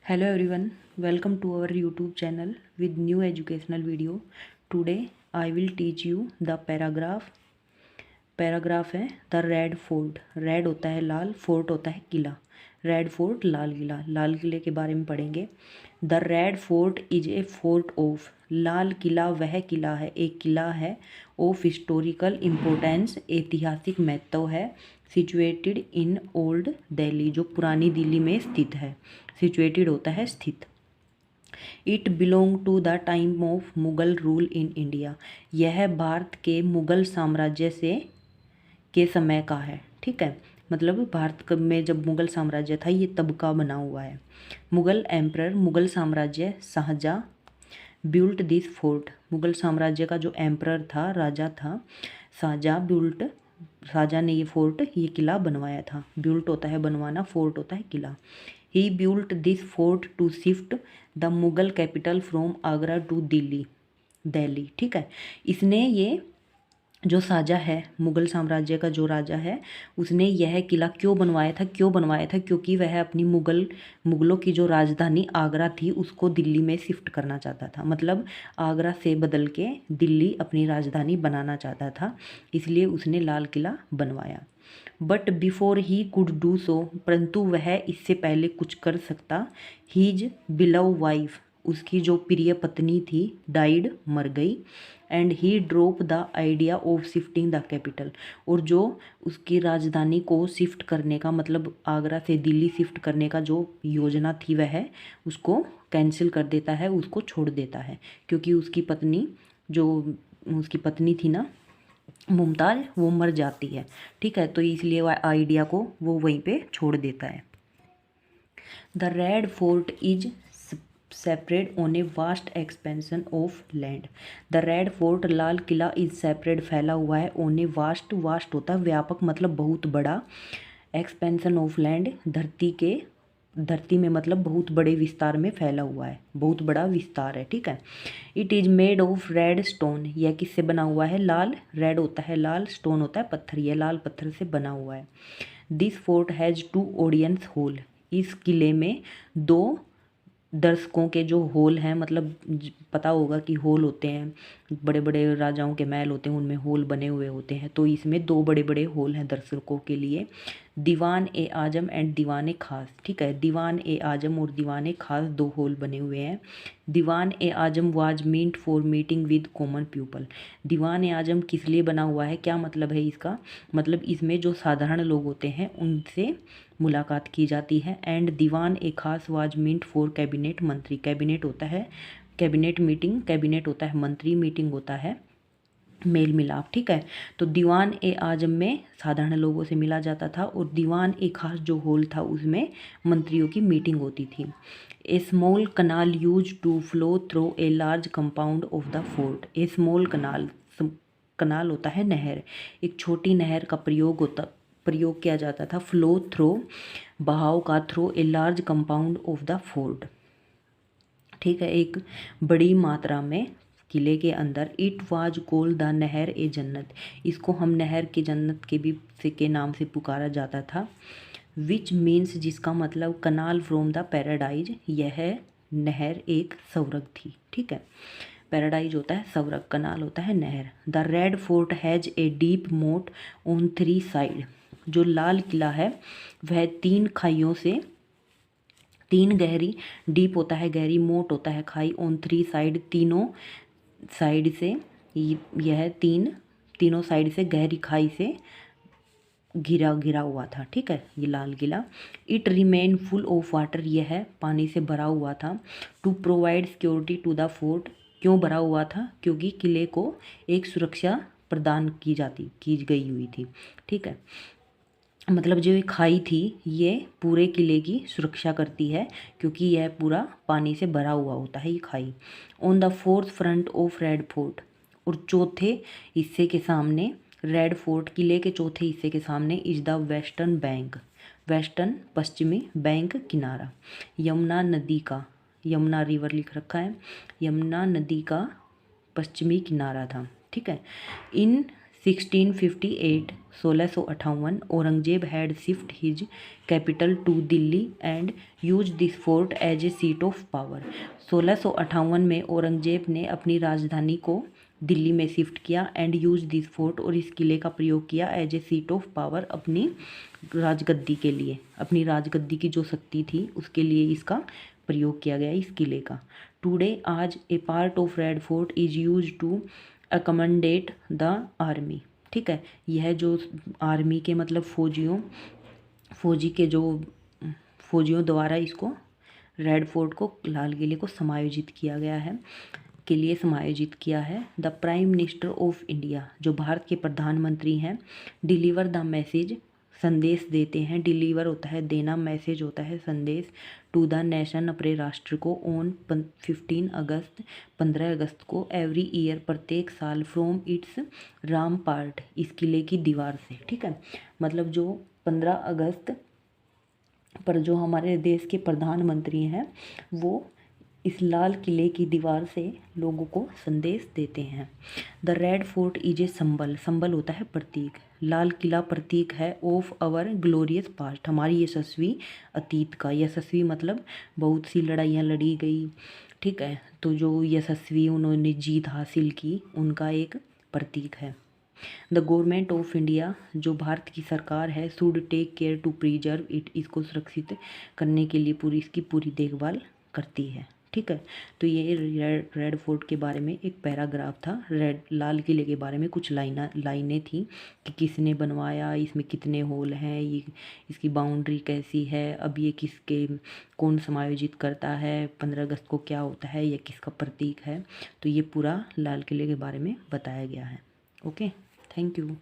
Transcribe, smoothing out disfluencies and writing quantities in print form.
Hello everyone, welcome to our YouTube channel with new educational video. Today I will teach you the paragraph. Paragraph है the Red fort. Red होता है लाल, fort होता है किला। Red fort Lal Qila, लाल किले के बारे में पढ़ेंगे। The Red Fort is a fort of, Lal Qila वह किला है, एक किला है। ऑफ हिस्टोरिकल इम्पोर्टेंस, ऐतिहासिक महत्व है। सिचुएटेड इन ओल्ड दिल्ली, जो पुरानी दिल्ली में स्थित है। सिचुएटेड होता है स्थित। It belong to the time of Mughal rule in India, यह भारत के मुगल साम्राज्य से के समय का है। ठीक है, मतलब भारत में जब मुगल साम्राज्य था ये तब का बना हुआ है। मुगल एम्परर, मुगल साम्राज्य, Shahjahan built this fort, Mughal साम्राज्य का जो एम्परर था, राजा था, शाहजहाँ ने ये फोर्ट, ये किला बनवाया था। बिल्ट होता है बनवाना, फोर्ट होता है किला। He built this fort to shift the Mughal capital from Agra to Delhi. ठीक है, इसने ये जो शाहजहाँ है, मुगल साम्राज्य का जो राजा है, उसने यह किला क्यों बनवाया था क्योंकि वह अपनी मुगलों की जो राजधानी आगरा थी उसको दिल्ली में शिफ्ट करना चाहता था। मतलब आगरा से बदल के दिल्ली अपनी राजधानी बनाना चाहता था, इसलिए उसने लाल किला बनवाया। But before he could do so, परंतु वह इससे पहले कुछ कर सकता। हीज बिलव वाइफ, उसकी जो प्रिय पत्नी थी, डाइड, मर गई। And he drop the idea of shifting the capital, और जो उसकी राजधानी को शिफ्ट करने का, मतलब आगरा से दिल्ली शिफ्ट करने का जो योजना थी वह उसको कैंसिल कर देता है, उसको छोड़ देता है। क्योंकि उसकी पत्नी थी ना मुमताज़, वो मर जाती है। ठीक है, तो इसलिए वह आइडिया को वो वहीं पे छोड़ देता है। The Red Fort is separate on a vast expansion of land. The Red fort, Lal Qila, is separate, फैला हुआ है। ऑन ए वास्ट, वास्ट होता है व्यापक, मतलब बहुत बड़ा। एक्सपेंशन ऑफ लैंड, धरती में मतलब बहुत बड़े विस्तार में फैला हुआ है, बहुत बड़ा विस्तार है। ठीक है। It is made of red stone, यह किससे बना हुआ है? लाल, रेड होता है लाल, स्टोन होता है पत्थर, यह लाल पत्थर से बना हुआ है। This fort has 2 audience hall, इस किले में 2 दर्शकों के जो होल हैं, मतलब पता होगा कि होल होते हैं, बड़े बड़े राजाओं के महल होते हैं उनमें होल बने हुए होते हैं, तो इसमें 2 बड़े बड़े होल हैं दर्शकों के लिए। दीवान ए आजम एंड दीवान ए खास। ठीक है, दीवान ए आजम और दीवान ए खास 2 होल बने हुए हैं। Diwan e Aam was meant for meeting with common people. Diwan e Aam किस लिए बना हुआ है, क्या मतलब है इसका? मतलब इसमें जो साधारण लोग होते हैं उनसे मुलाकात की जाती है। एंड दीवान ए खास वाज मींट फॉर कैबिनेट मंत्री, कैबिनेट होता है कैबिनेट मीटिंग, कैबिनेट होता है मंत्री, मीटिंग होता है मेल मिलाप। ठीक है, तो दीवान ए आजम में साधारण लोगों से मिला जाता था, और दीवान ए खास जो होल था उसमें मंत्रियों की मीटिंग होती थी। A small canal use to flow through a large compound of the fort. A small canal, canal होता है नहर, एक छोटी नहर का प्रयोग किया जाता था। फ्लो थ्रो, बहाव का, through a large compound of the fort. ठीक है, एक बड़ी मात्रा में किले के अंदर। इट वाज कॉल्ड द नहर ए जन्नत, इसको हम नहर की जन्नत के भी के नाम से पुकारा जाता था। विच मीन्स, जिसका मतलब कनाल फ्रॉम द पैराडाइज, यह नहर एक स्वर्ग थी। ठीक है, पैराडाइज होता है स्वर्ग, कनाल होता है नहर। The Red fort has a deep मोट ऑन 3 साइड, जो लाल किला है वह 3 खाइयों से, 3 गहरी, डीप होता है गहरी, मोट होता है खाई, ऑन 3 साइड, तीनों साइड से, यह तीनों साइड से गहरी खाई से घिरा हुआ था। ठीक है, ये Lal Qila. It remain full of water, यह पानी से भरा हुआ था। To provide security to the fort, क्यों भरा हुआ था? क्योंकि किले को एक सुरक्षा प्रदान की गई हुई थी। ठीक है, मतलब जो ये खाई थी ये पूरे किले की सुरक्षा करती है, क्योंकि यह पूरा पानी से भरा हुआ होता है ये खाई। On the 4th front of Red fort, और चौथे हिस्से के सामने, रेड फोर्ट किले के चौथे हिस्से के सामने, is the western bank, western पश्चिमी बैंक, किनारा, यमुना नदी का, यमुना रिवर लिख रखा है, यमुना नदी का पश्चिमी किनारा था। ठीक है, in 1658, 1658 Aurangzeb had shift his capital to Delhi and use this fort as a seat of power. 1658 में औरंगजेब ने अपनी राजधानी को दिल्ली में शिफ्ट किया एंड यूज दिस फोर्ट, और इस किले का प्रयोग किया as a seat of power, अपनी राजगद्दी के लिए, अपनी राजगद्दी की जो शक्ति थी उसके लिए इसका प्रयोग किया गया इस किले का। टुडे आज a part of Red Fort is use to accommodate the army. ठीक है, यह जो आर्मी के मतलब फौजियों द्वारा इसको रेड फोर्ट को, लाल किले को समायोजित किया गया है, के लिए समायोजित किया है। The prime minister of India, जो भारत के प्रधानमंत्री हैं, डिलीवर द मैसेज, संदेश देते हैं, डिलीवर होता है देना, मैसेज होता है संदेश, टू द नेशन, अपने राष्ट्र को, ऑन 15 अगस्त को, एवरी ईयर, प्रत्येक साल, फ्रॉम इट्स रामपार्ट, इस किले की दीवार से। ठीक है, मतलब जो 15 अगस्त पर जो हमारे देश के प्रधानमंत्री हैं वो इस लाल किले की दीवार से लोगों को संदेश देते हैं। The Red Fort is a symbol, symbol होता है प्रतीक, लाल किला प्रतीक है ऑफ आवर ग्लोरियस पास्ट, हमारी यशस्वी अतीत का। यशस्वी मतलब बहुत सी लड़ाइयाँ लड़ी गई, ठीक है, तो जो यशस्वी उन्होंने जीत हासिल की उनका एक प्रतीक है। द गवर्नमेंट ऑफ इंडिया, जो भारत की सरकार है, should take care to preserve it, इसको सुरक्षित करने के लिए इसकी पूरी देखभाल करती है। ठीक है, तो ये रेड फोर्ट के बारे में एक पैराग्राफ था। लाल किले के बारे में कुछ लाइनें थी कि किसने बनवाया, इसमें कितने होल हैं, ये इसकी बाउंड्री कैसी है, अब ये किसके, कौन समायोजित करता है, 15 अगस्त को क्या होता है, ये किसका प्रतीक है, तो ये पूरा लाल किले के बारे में बताया गया है। Okay, thank you.